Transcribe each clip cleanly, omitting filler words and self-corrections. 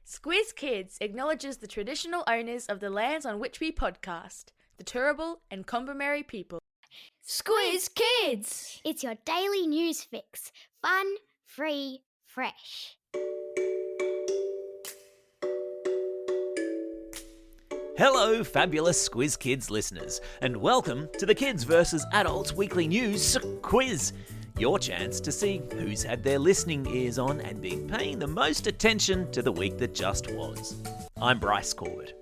Squiz Kids acknowledges the traditional owners of the lands on which we podcast, the Turrbal and Kombumerri people. Squiz Kids! It's your daily news fix. Fun, free, fresh. Hello, fabulous Squiz Kids listeners, and welcome to the Kids vs. Adults Weekly News Quiz. Your chance to see who's had their listening ears on and been paying the most attention to the week that just was. I'm Bryce Corbett.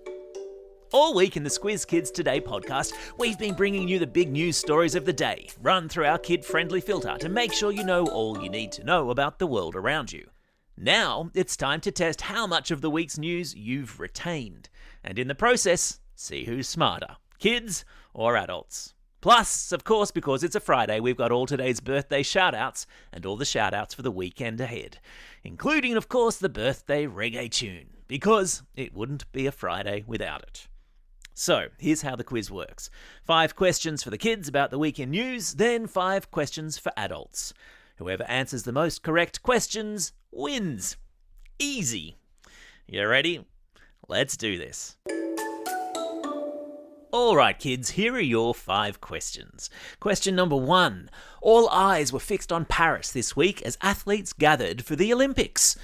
All week in the Squiz Kids Today podcast, we've been bringing you the big news stories of the day, run through our kid-friendly filter to make sure you know all you need to know about the world around you. Now, it's time to test how much of the week's news you've retained, and in the process, see who's smarter, kids or adults. Plus, of course, because it's a Friday, we've got all today's birthday shout-outs and all the shout-outs for the weekend ahead, including, of course, the birthday reggae tune, because it wouldn't be a Friday without it. So, here's how the quiz works. 5 questions for the kids about the week in news, then 5 questions for adults. Whoever answers the most correct questions wins. Easy. You ready? Let's do this. Alright kids, here are your 5 questions. Question number 1. All eyes were fixed on Paris this week as athletes gathered for the Olympics.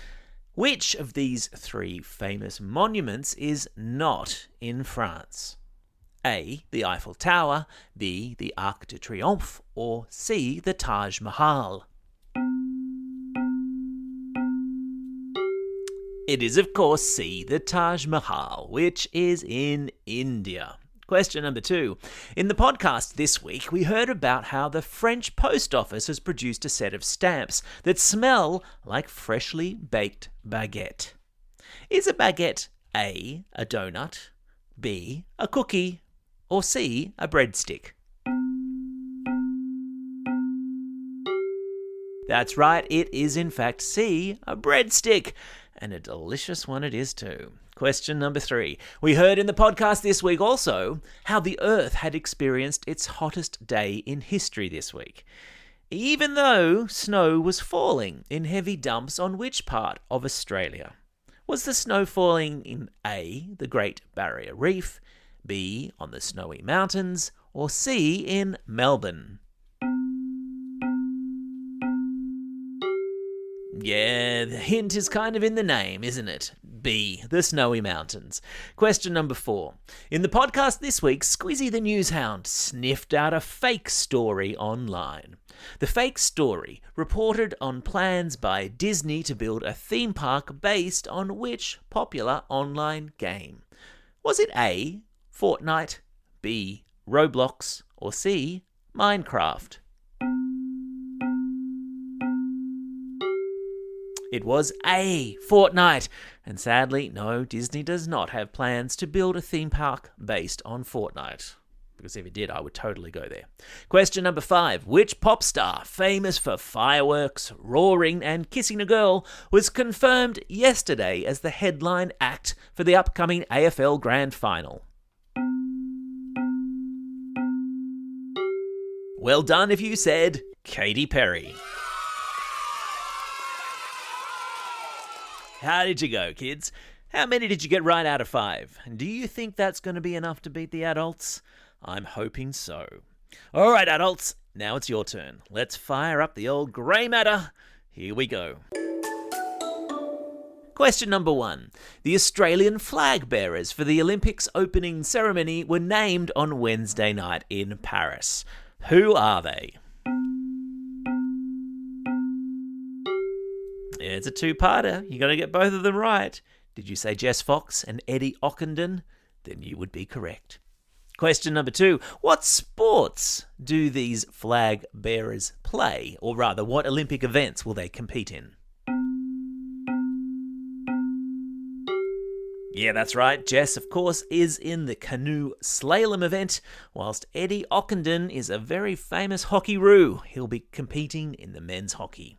Which of these 3 famous monuments is not in France? A. The Eiffel Tower, B. The Arc de Triomphe, or C. The Taj Mahal? It is, of course, C. The Taj Mahal, which is in India. Question number 2. In the podcast this week, we heard about how the French post office has produced a set of stamps that smell like freshly baked baguette. Is a baguette A. a donut, B. a cookie, or C. a breadstick? That's right, it is in fact C. a breadstick, and a delicious one it is too. Question number 3. We heard in the podcast this week also how the Earth had experienced its hottest day in history this week, even though snow was falling in heavy dumps on which part of Australia? Was the snow falling in A, the Great Barrier Reef, B, on the Snowy Mountains, or C, in Melbourne? Yeah, the hint is kind of in the name, isn't it? B, the Snowy Mountains. Question number 4. In the podcast this week, Squizzy the News Hound sniffed out a fake story online. The fake story reported on plans by Disney to build a theme park based on which popular online game? Was it A, Fortnite, B, Roblox, or C, Minecraft? It was A, Fortnite. And sadly, no, Disney does not have plans to build a theme park based on Fortnite. Because if it did, I would totally go there. Question number 5. Which pop star, famous for fireworks, roaring, and kissing a girl, was confirmed yesterday as the headline act for the upcoming AFL Grand Final? Well done if you said Katy Perry. How did you go, kids? How many did you get right out of 5? Do you think that's going to be enough to beat the adults? I'm hoping so. All right, adults, now it's your turn. Let's fire up the old grey matter. Here we go. Question number 1. The Australian flag bearers for the Olympics opening ceremony were named on Wednesday night in Paris. Who are they? It's a 2-parter. You got to get both of them right. Did you say Jess Fox and Eddie Ockenden? Then you would be correct. Question number 2. What sports do these flag bearers play? Or rather, what Olympic events will they compete in? Yeah, that's right. Jess, of course, is in the canoe slalom event, whilst Eddie Ockenden is a very famous hockey-roo. He'll be competing in the men's hockey.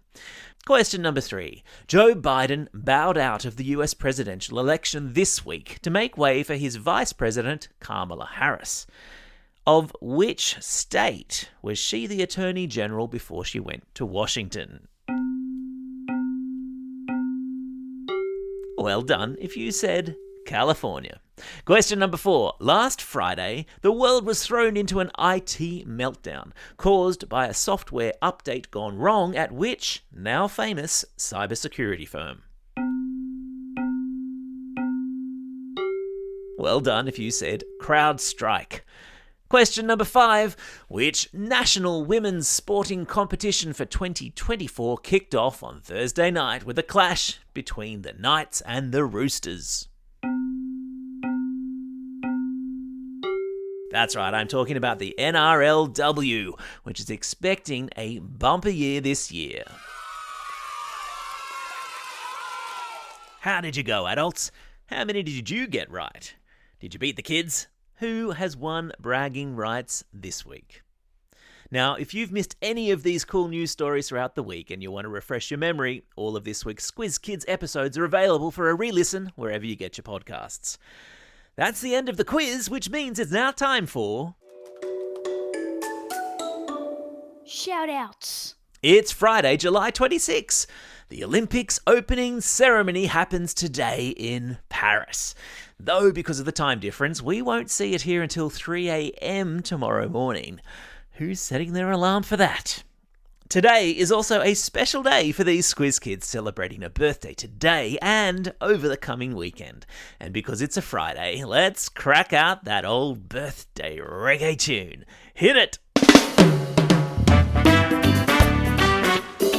Question number 3. Joe Biden bowed out of the US presidential election this week to make way for his vice president, Kamala Harris. Of which state was she the Attorney General before she went to Washington? Well done if you said California. Question number 4. Last Friday, the world was thrown into an IT meltdown caused by a software update gone wrong at which now famous cybersecurity firm? Well done if you said CrowdStrike. Question number 5. Which national women's sporting competition for 2024 kicked off on Thursday night with a clash between the Knights and the Roosters? That's right, I'm talking about the NRLW, which is expecting a bumper year this year. How did you go, adults? How many did you get right? Did you beat the kids? Who has won bragging rights this week? Now, if you've missed any of these cool news stories throughout the week and you want to refresh your memory, all of this week's Squiz Kids episodes are available for a re-listen wherever you get your podcasts. That's the end of the quiz, which means it's now time for... Shout-outs. It's Friday, July 26. The Olympics opening ceremony happens today in Paris. Though, because of the time difference, we won't see it here until 3 a.m. tomorrow morning. Who's setting their alarm for that? Today is also a special day for these Squiz Kids celebrating a birthday today and over the coming weekend. And because it's a Friday, let's crack out that old birthday reggae tune. Hit it!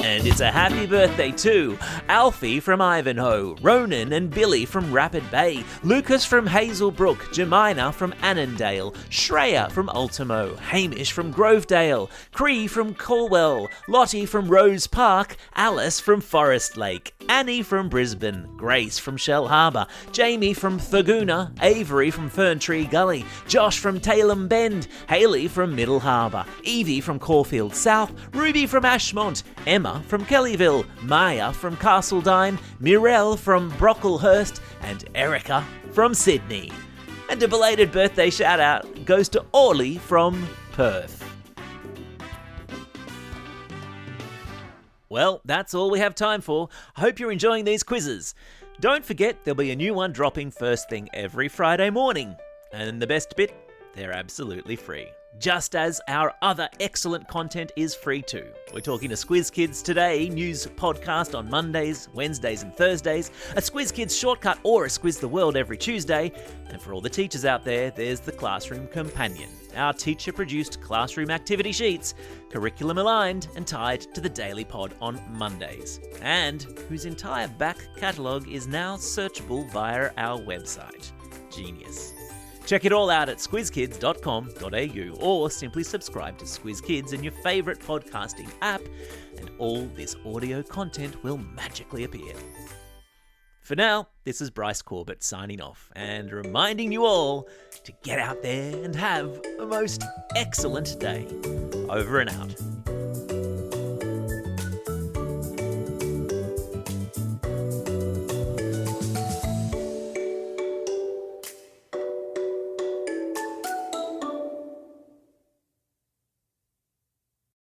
And it's a happy birthday to Alfie from Ivanhoe, Ronan and Billy from Rapid Bay, Lucas from Hazelbrook, Jemina from Annandale, Shreya from Ultimo, Hamish from Grovedale, Cree from Colwell, Lottie from Rose Park, Alice from Forest Lake, Annie from Brisbane, Grace from Shell Harbour, Jamie from Thurgoona, Avery from Ferntree Gully, Josh from Tailem Bend, Hayley from Middle Harbour, Evie from Caulfield South, Ruby from Ashmont, Emma from Kellyville, Maya from Castledine, Mirelle from Brocklehurst, and Erica from Sydney. And a belated birthday shout out goes to Orly from Perth. Well, that's all we have time for. I hope you're enjoying these quizzes. Don't forget there'll be a new one dropping first thing every Friday morning. And the best bit, they're absolutely free. Just as our other excellent content is free too. We're talking a Squiz Kids Today news podcast on Mondays, Wednesdays and Thursdays, a Squiz Kids Shortcut or a Squiz the World every Tuesday, and for all the teachers out there, there's the Classroom Companion, our teacher-produced classroom activity sheets, curriculum aligned and tied to the Daily Pod on Mondays, and whose entire back catalogue is now searchable via our website. Genius. Check it all out at squizkids.com.au or simply subscribe to Squiz Kids in your favourite podcasting app and all this audio content will magically appear. For now, this is Bryce Corbett signing off and reminding you all to get out there and have a most excellent day. Over and out.